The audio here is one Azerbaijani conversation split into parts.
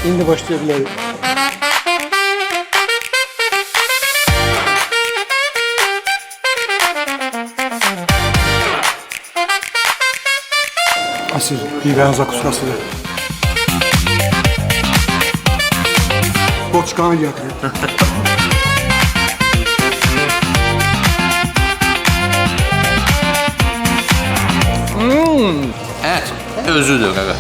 İndi başlayabiliriz. Asil pivənin zakuskasıdır. Koçkanı gətirir. Ət özüdür qaqa.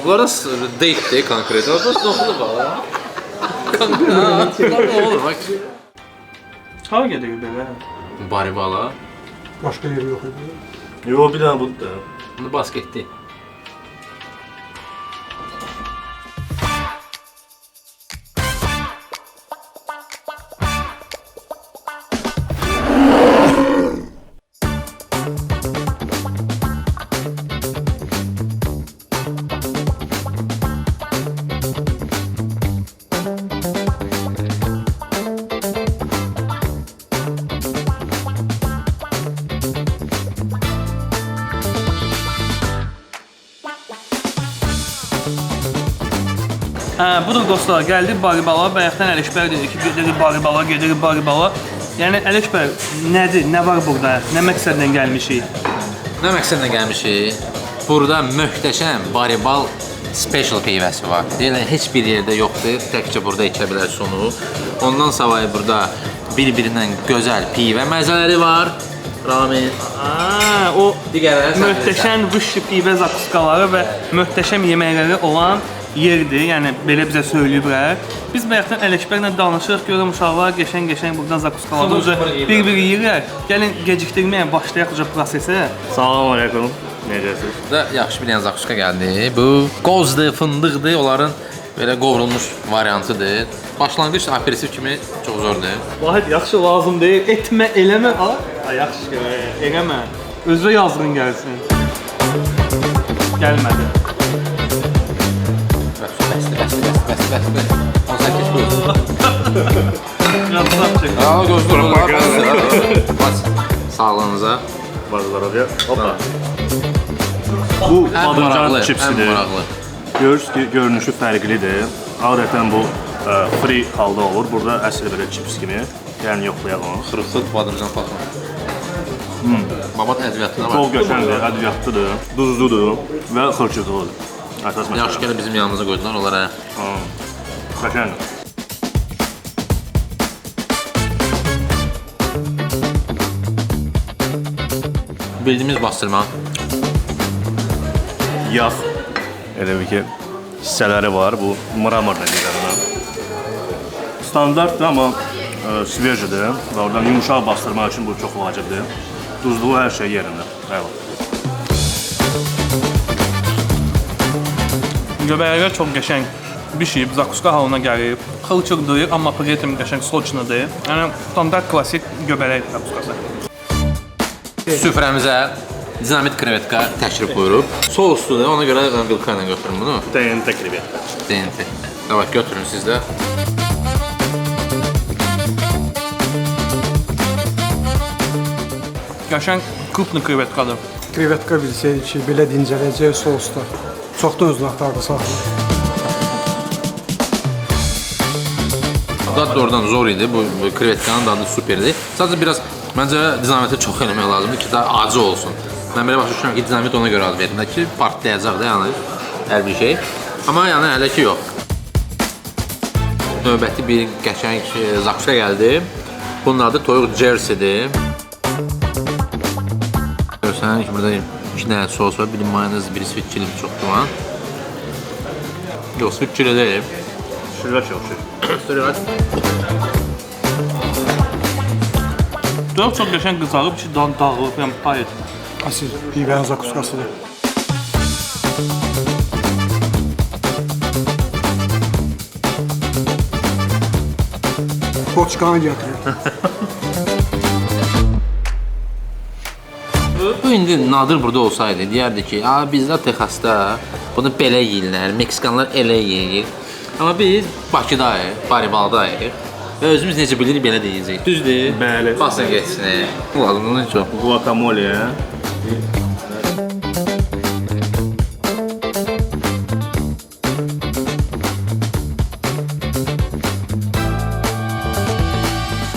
Bunlar da date'dir konkret. Orada noxulu var. Konkret. Ne olur bak. Hava gedir belə. Baribala. Başqa yeri yox idi. Yo, bir dənə budur da. Bunu basketdi. Budur dostlar, gəldik Baribala. Bayaqdan Ələkbər dedi ki, gedirik Baribala, gedirik Baribala. Yəni Ələkbər, nədir, nə var burada, nə məqsədlə gəlmişik? Nə məqsədlə gəlmişik? Burada möhtəşəm Baribal special pivəsi var. Deyilən heç bir yerdə yoxdur, təkcə burada içə bilərsiniz onu. Ondan savayı burada bir-birindən gözəl pivə məzələri var. Ramin. O Digərləri möhtəşəm vışşı pivə zakuskaları və möhtəşəm yeməkləri olan yerdir, yəni belə bizə söyləyiblər. Biz bayaqdan Ələkbərlə danışırıq, görürəm uşaqlar qəşəng-qəşəng buradan zakuskalarımızı bir-bir yeyirlər. Gəlin gecikdirməyən başlayaq prosesə. Salam aleykum. Necəsiz? Da yaxşı bir dənə zakuska gəldi. Bu qozdur, fındıqdır, onların belə qovrulmuş variantıdır. Başlanğıc aperitif kimi çox zordur. Vahid yaxşı lazım deyil, etmə, eləmə. Yaxşı, eləmə. Özünə yazığın gəlsin. Gəlmədi. Bəs. 18 buyur. Yazsaq çək. Gözlür. Bas. Sağlığınıza. Bazılarıya. Hoppa. Bu badımcan çipsidir. Görürsünüz ki, görünüşü fərqlidir. Adətən bu free halda olur. Burada əsl belə chips kimi. Yəni yoxlayaq onu. Xırxıt badımcan patron. Babat ədviyyatına var. Çox qəşəngdir, ədviyyatlıdır, duzludur və xırçıqlıdır. Əsas məsələ. Yaxşı gələ bizim yanımıza qoydular onlara. Qəşəngdir. Bildiyimiz bastırma. Yağ. Elə bir ki, hissələri var. Bu mramorla deyirlər ona. Standartdır, amma svejidir və oradan yumuşaq bastırmaq üçün bu çox vacibdir. Duzluğu hər şey yerində. Bəli. Göbəklər çox qəşəng bişib, zakuska halına gəlib. Xılçıqdır, amma pri этом qəşəng soçnudur. Yəni standart klassik göbələk zakuskası. Süfrəmizə dinamit krevetka təşrif buyurub. Sousludur, ona görə mən vilka ilə götürüm bunu. TNT krevetka. TNT. Evet, götürün siz də. Qəşəng kruplu krevetkadır. Krevetka bilsəydik ki, belə dincələcək sousda. Çoxdan özünü axtardı saxlayır. Dad doğrudan zor idi, bu krevetkanın dadı superdi. Sadəcə biraz, məncə dinamiti çox eləmək lazımdır ki, daha acı olsun. Mən belə başa düşürəm ki, dinamit ona görə ad verirlər ki, partlayacaq da yəni hər bir şey. Amma yəni hələ ki yox. Növbəti bir qəşəng zakuska gəldi. Bunun adı toyuq jerseydir. Görsən ki, burada 2 dənə sos var, biri mayonez, biri sweet chili, çox duman. Yox, sweet chili deyil. Sürüləç yoxdur. Sürüləç. Toyuq çox qəşəng qızarıb, içi dağılıb, yəni pay etmir. Asil pivənin zakuskasıdır. Koçkanı gətirir. Bu indi Nadir burada olsaydı, deyərdi ki, bizdə Texasda bunu belə yeyirlər, Meksikanlar elə yeyir. Amma biz Bakıdayıq, Baribaldayıq və özümüz necə bilirik belə deyəcəyik. Düzdür? Bəli. Basın getsin. Ulan nə çox. Guacamole.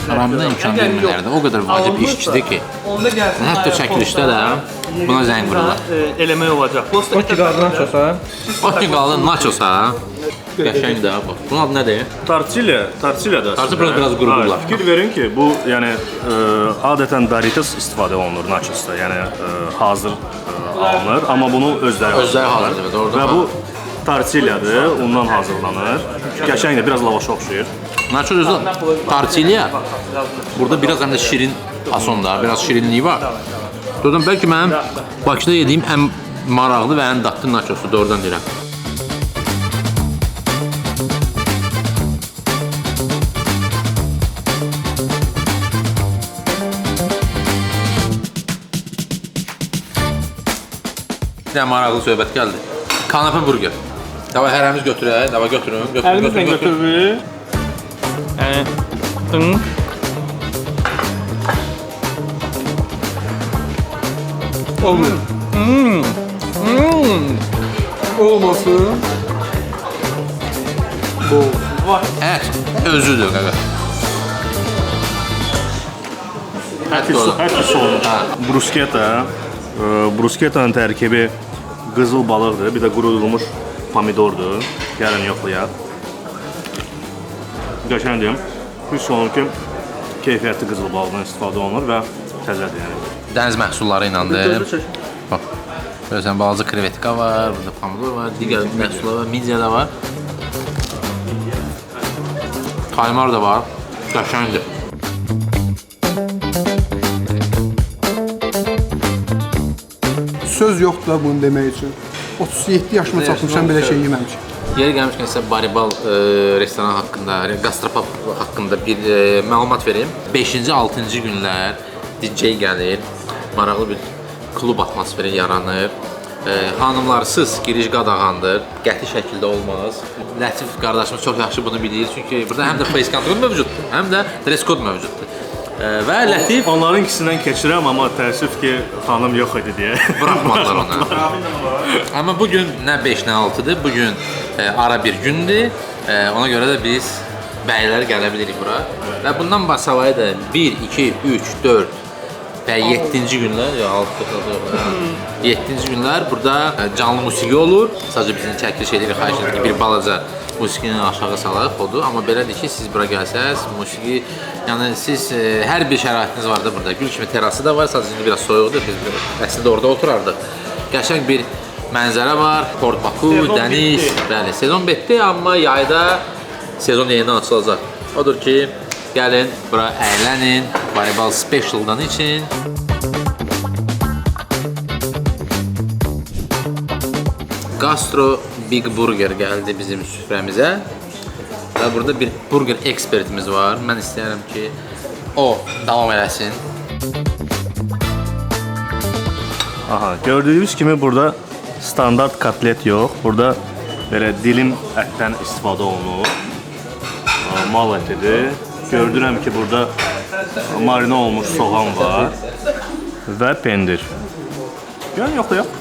Aramda imkan vermirlərdi. O qədər vacib işçidir ki, Onda gəlsin. hətta çəkilişdə də buna zəng vururlar. Eləmək olacaq. Prosta Qadına çoxa. Otni qalın nachos ha. Qəşəng də bax. Bunun adı nədir? Tortilla da. Tortilla biraz qurudurlar. Fikir verin ki, bu yəni adətən Doritos istifadə olunur nachosda. Yəni hazır alınır, amma bunu özləri hazırlayır, doğrudur. Və bu tortilladır, ondan hazırlanır. Qəşəngdir, biraz lavaşa oxşayır. Nachos özü tortilla. Burada biraz həm də şirin asonda, biraz şirinliyi var. Doğrudan bəlkə mənim Bakıda yediyim ən maraqlı və ən dadlı nachosdur, doğrudan deyirəm. Bir dənə maraqlı söhbət gəldi. Kanapə burger. Davay hərəmiz götürək, davay götürün. Əlimizlə götürürük. Olmuyor. Olmasın. Bol. Ət özüdür qaqa. Ət doğru. Ət soğumuş. Bruschetta. Bruschettanın tərkibi qızıl balıqdır, bir də qurudulmuş pomidordur. Gəlin yoxlayaq. Qəşəngdir. Bir sonraki keyfiyyətli qızıl balıqdan istifadə olunur və təzədir yəni. Dəniz məhsulları iləndir. Bax. Görürsən, balaca krevetka var, burada pomidor var, digər məhsullar var, midya da var. Kaymar da var. Qəşəngdir. Söz yoxdur da bunu demək üçün. 37 yaşıma çatmışam belə şey yeməmişəm. Yeri gəlmişkən sizə Baribal restoran haqqında, Gastropub haqqında bir məlumat verim. 5-ci, 6-cı günlər DJ gəlir, maraqlı bir klub atmosferi yaranır. Hanımlarsız giriş qadağandır, qəti şəkildə olmaz. Lətif qardaşımız çox yaxşı bunu bilir, çünki burada həm də face control mövcuddur, həm də dress code mövcuddur. Və Lətif Onların ikisindən keçirəm, amma təəssüf ki, xanım yox idi deyə. buraxmadılar ona. Amma bugün nə 5, nə 6-dır, bugün ara bir gündür. Ona görə də biz bəylər gələ bilirik bura. Və bundan başlayı da 1, 2, 3, 4 və 7-ci günlər, 7-ci günlər burada canlı musiqi olur. Sadəcə bizim çəkiliş edirik, xahiş edirik bir balaca musiqini aşağı salaq odur. Amma belədir ki, siz bura gəlsəz, musiqi, yəni siz hər bir şəraitiniz var da burada. Gül kimi terası da var, sadəcə indi biraz soyuqdur. Biz əslində orada oturardıq. Qəşəng bir mənzərə var, Port Baku, dəniz, bəli, sezon bitdi, amma yayda sezon yenidən açılacaq. Odur ki, gəlin, bura əylənin, Baribal Special'dan için. Gastro Big Burger gəldi bizim süfrəmizə. Və burada bir burger ekspertimiz var. Mən istəyirəm ki, o davam eləsin. Aha, gördüyünüz kimi burada standart kotlet yox. Burada belə dilim ətdən istifadə olunur. Mal ətidir. Gördürəm ki, burada marinə olmuş soğan var və pendir. Yəni yoxlayaq.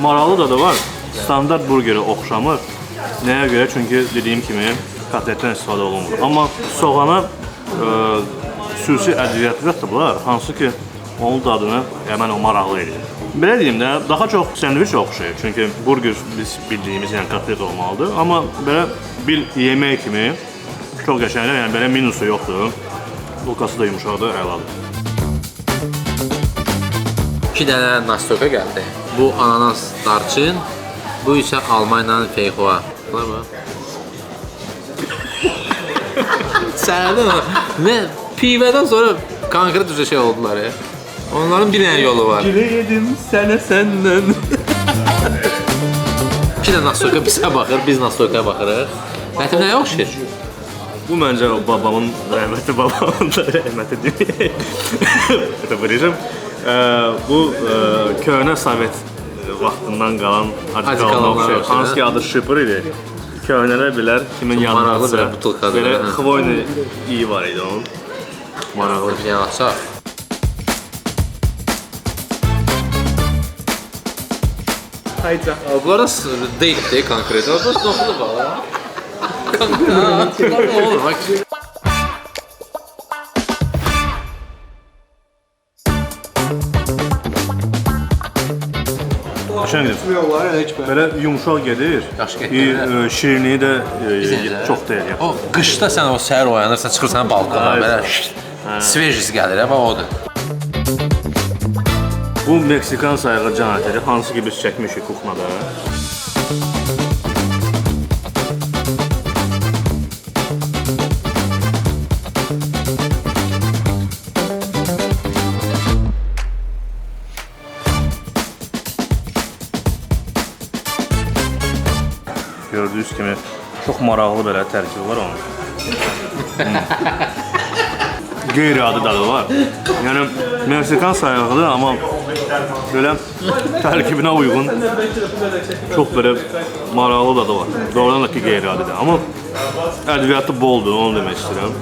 Maraqlı dadı var. Standart burgerə oxşamır. Nəyə görə? Çünki dediyim kimi kotletdən istifadə olunmur. Amma soğana xüsusi ədviyyat qatıblar, hansı ki onun dadını həmən o maraqlı edir. Belə deyim də, daha çox sendviçə oxşayır. Çünki burger biz bildiyimiz yəni kotlet olmalıdır. Amma belə bir yemək kimi çox qəşəngdir, yəni belə minusu yoxdur. Bulkası da yumuşaqdır, əladır. 2 dənə nastoka gəldi. Bu ananas darçın, bu isə Almanyanın feyxoa. Bunlar bax. Səhərdən və pivədən sonra konkret bir şey oldular ya. Onların bir dənə yolu var. Güleyedim sənə səndən. 2 dənə nastoka bizə baxır, biz nastokaya baxırıq. Lətif nəyə oxşayır? Bu məncə o babamın, rəhmətli babamın da rəhməti deməyək. Þetta biləcəm. Bu köhnə Sovet vaxtından qalan Acı acı qalanlar qalma şey. olsun, Hansı ki adı şıpır idi. Köhnələr bilər kimin maraqlı yanındasa. bir butulkadır, Belə hə. xvoyni iyi var idi onun. Maraqlı. Bir yana açaq. Hayca. Bunlar da date'dir konkret. Orada noxulu var. Konkret. Ne olur bak. Qəşəngdir. Yoxlar elə heç bir. Belə yumşaq gedir. Yaxşı gedir, Şirinliyi də Bizəcə. çox deyil. O qışda sən o səhər oyanırsan, çıxırsan balkona, belə svejisi gəlir, bax odur. Bu Meksikan sayığı can ətəri, hansı ki biz çəkmişik kuxnada. Gördüyünüz kimi çox maraqlı belə tərkibi var onun. Qeyri-adi dadı var. Yəni Meksikan sayağıdır, amma belə tərkibinə uyğun çox belə maraqlı dadı var. Doğrudan da ki qeyri-adidir, amma ədviyyatı boldur, onu demək istəyirəm.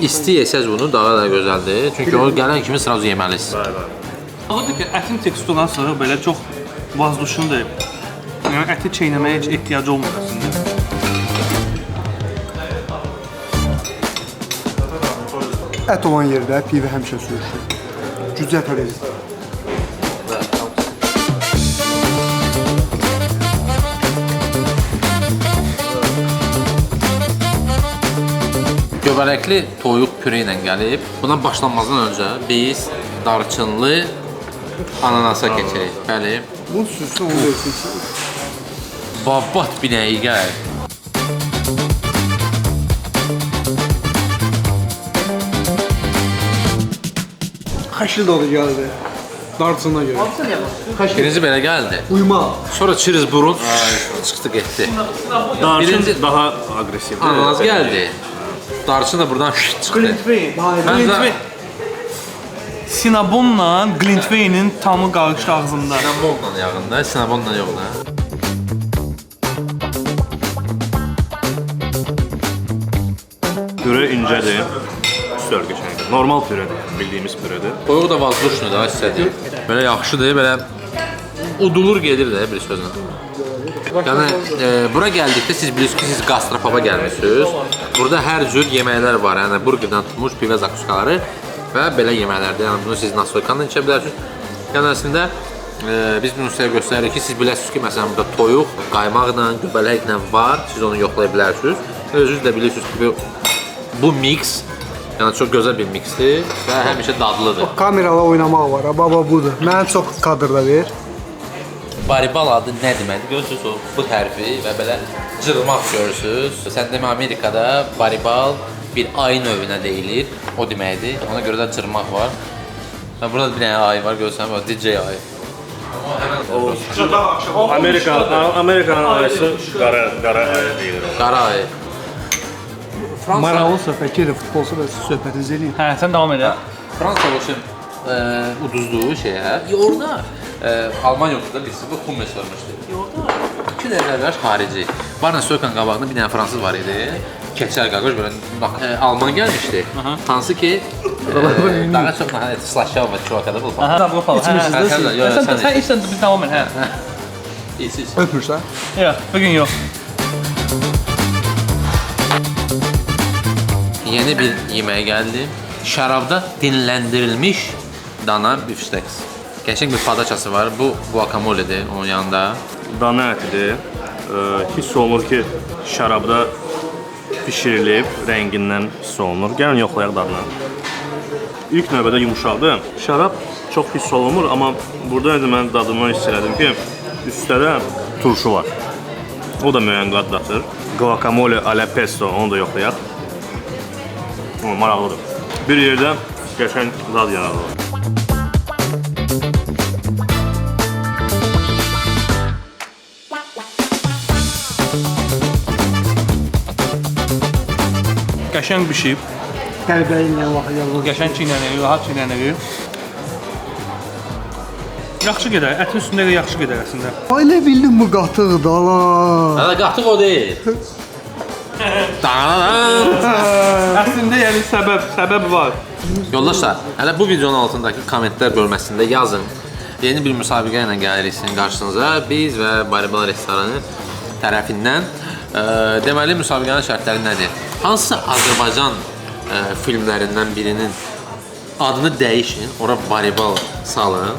İsti yesəz bunu daha da gözəldir. Çünki o gələn kimi sırası yeməlisiniz. Odur ki, ətin teksturası belə çox vazduşundur. Yəni əti çeynəməyə heç ehtiyacı olmur əslində. Ət olan yerdə pivə həmişə sürüşür. Gücə tərəzi. Göbələkli toyuq püre ilə gəlib. Buna başlanmazdan öncə biz darçınlı ananasa keçək. Bəli. Bunu sürsən onu versin. Babat binəyi gəl. Xəşil dadı gəldi. Darçına görə. Birinci belə gəldi. Uyma. Sonra çiriz burun çıxdı getdi. Darçın Birinci- daha aqressivdir. Ananas gəldi. Darçın da buradan çıxdı. Glintwein. Sinabonla Glintwein'in tamı qarışdı ağzında. Sinabonla yağında, sinabonla yox da. Püre incədir, üstər geçəndir. Normal püredir, yəni bildiyimiz püredir. Toyuq da vazduşnu da istədi. Belə yaxşıdır, belə udulur gedir də bir sözlə. Yəni bura gəldikdə siz bilirsiniz ki, siz gastropoba gəlmisiniz. Burada hər cür yeməklər var. Yəni burgerdən tutmuş pivə zakuskaları və belə yeməklərdir. Yəni bunu siz nasoykanla içə bilərsiniz. Yəni əslində biz bunu sizə göstəririk ki, siz biləsiniz ki, məsələn burada toyuq, qaymaqla, göbələklə var. Siz onu yoxlaya bilərsiniz. Özünüz də bilirsiniz ki, bu mix yəni çox gözəl bir mixdir və həmişə dadlıdır. Kamerala oynamaq var, ha, baba budur. Mənə çox kadrda ver. Baribal adı nə deməkdir? Görürsünüz o bu hərfi və belə cırmaq görürsünüz. Sən demə Amerikada baribal bir ay növünə deyilir. O deməkdir. Ona görə də cırmaq var. Və burada bir dənə ay var, görürsən, o DJ ay. Amerikanın ayısı qara ayı deyilir. Qara ay. Maraqlı söhbət gedir, futbolsa da söhbətiniz eləyin. Hə, sən davam elə. Fransa olsun uduzduğu şeyə, orada Almanya'da birisi bu hummus vermişdi. Orada iki dənə qardaş xarici. Barla Soykan qabağında bir dənə fransız var idi. Keçər qardaş belə Alman gəlmişdi. Hansı ki daha çox slaşov və çikolatalı bu falan. Hə, Avropalı. Sən işlə biz davam elə, hə. İyisiz. Öpmürsən? Yox, bugün yox. Yeni bir yeməyə gəldi. Şərabda dinləndirilmiş dana bifsteks. Qəşəng bir padaçası var. Bu guacamole'dir onun yanında. Dana ətidir. Hiss olunur ki, şərabda bişirilib, rəngindən hiss olunur. Gəlin yoxlayaq dadına. İlk növbədə yumuşaqdır. Şərab çox hiss olunmur, amma burada mən dadından hiss elədim ki, üstdə də turşu var. O da müəyyən qaddatır. Guacamole ala pesto, onu da yoxlayaq. Maraqlıdır. Bir yerdə qəşəng dad yaradır. Qəşəng bişib, Qəlbəyinlə vaxt yalnız. qəşəng çiynənir, rahat çiynənir. Yaxşı gedər, ətin üstündə də yaxşı gedər əslində. Elə bildin bu qatıqdır lan. Hələ qatıq o deyil. Əslində yəni səbəb var. Yoldaşlar, hələ bu videonun altındakı kommentlər bölməsində yazın. Yeni bir müsabiqə ilə gəlirik sizin qarşınıza. Biz və Baribal restoranı tərəfindən. Deməli, müsabiqənin şərtləri nədir? Hansısa Azərbaycan filmlərindən birinin adını dəyişin, ora Baribal salın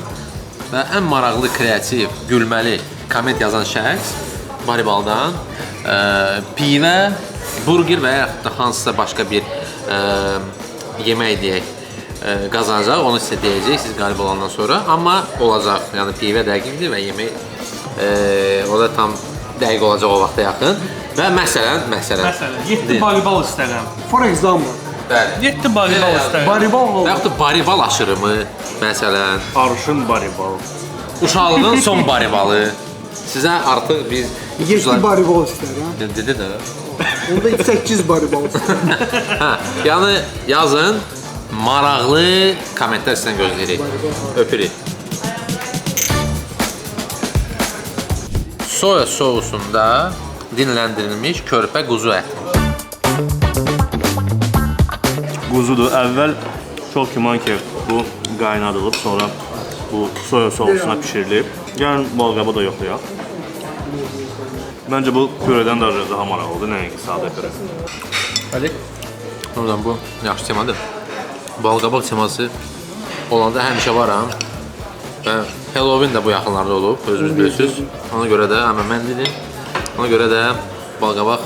və ən maraqlı, kreativ, gülməli komment yazan şəxs Baribaldan pivə, burger və yaxud da hansısa başqa bir yemək deyək qazanacaq, onu sizə deyəcək siz qalib olandan sonra. Amma olacaq, yəni pivə dəqiqdir və yemək o da tam dəqiq olacaq o vaxta yaxın. Və məsələn, 7 baribal istərəm. For example, bəli. 7 baribal istərəm. Baribal Və yaxud da baribal aşırımı, məsələn, Arşın baribal. uşaqlığın son baribalı. Sizə artıq biz 7 baribal istəyirəm. dedi də. Onda 8 baribal istəyirəm. Hə, yəni yazın, maraqlı kommentlər sizdən gözləyirik. Öpürük. Soya sousunda dinləndirilmiş körpə quzu əti. Quzudur. Əvvəl çox güman ki, bu qaynadılıb, sonra bu soya sousuna pişirilib. Yəni balqaba da yoxlayaq. Məncə bu pürədən daha maraqlıdır, nəinki sadə pürə. Bəli. Oradan bu yaxşı temadır. Balqabaq teması olanda həmişə varam. Və Halloween də bu yaxınlarda olub, özünüz bilirsiniz. Ona görə də mən dedim. Ona görə də balqabaq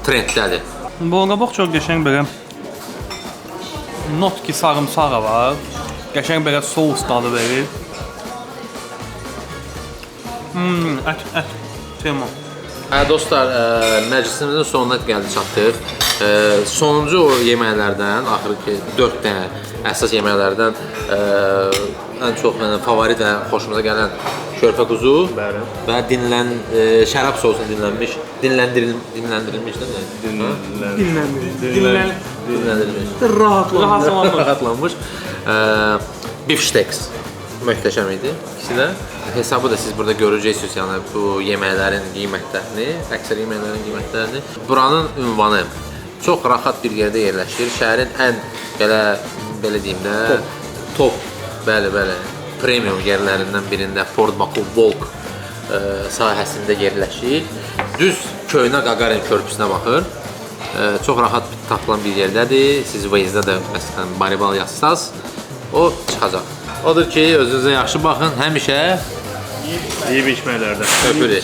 trenddədir. Balqabaq çox qəşəng belə notki sarımsağı var. Qəşəng belə sous dadı verir. Ət. Tema. Hə dostlar, məclisimizin sonuna gəldi çatdıq. Sonuncu o yeməklərdən, axırı ki 4 dənə əsas yeməklərdən ən çox mənim favorit və xoşumuza gələn körpə quzu və şərab sousuna dinləndirilmiş rahatlanmış bifşteks möhtəşəm idi. İkisi də hesabı da siz burada görəcəksiniz, yəni bu yeməklərin qiymətlərini, əksər yeməklərin qiymətlərini. Buranın ünvanı çox rahat bir yerdə yerləşir. Şəhərin ən belə deyim də top, bəli, premium yerlərindən birində Port Bakov Volk sahəsində yerləşir. Düz Köhnə Qaqarin körpüsünə baxır. Çox rahat tapılan bir yerdədir. Siz Waze-də də məsələn Baribal yazsaz, o çıxacaq. Odur ki, özünüzə yaxşı baxın, həmişə Yeyib içməklərdə. öpürük.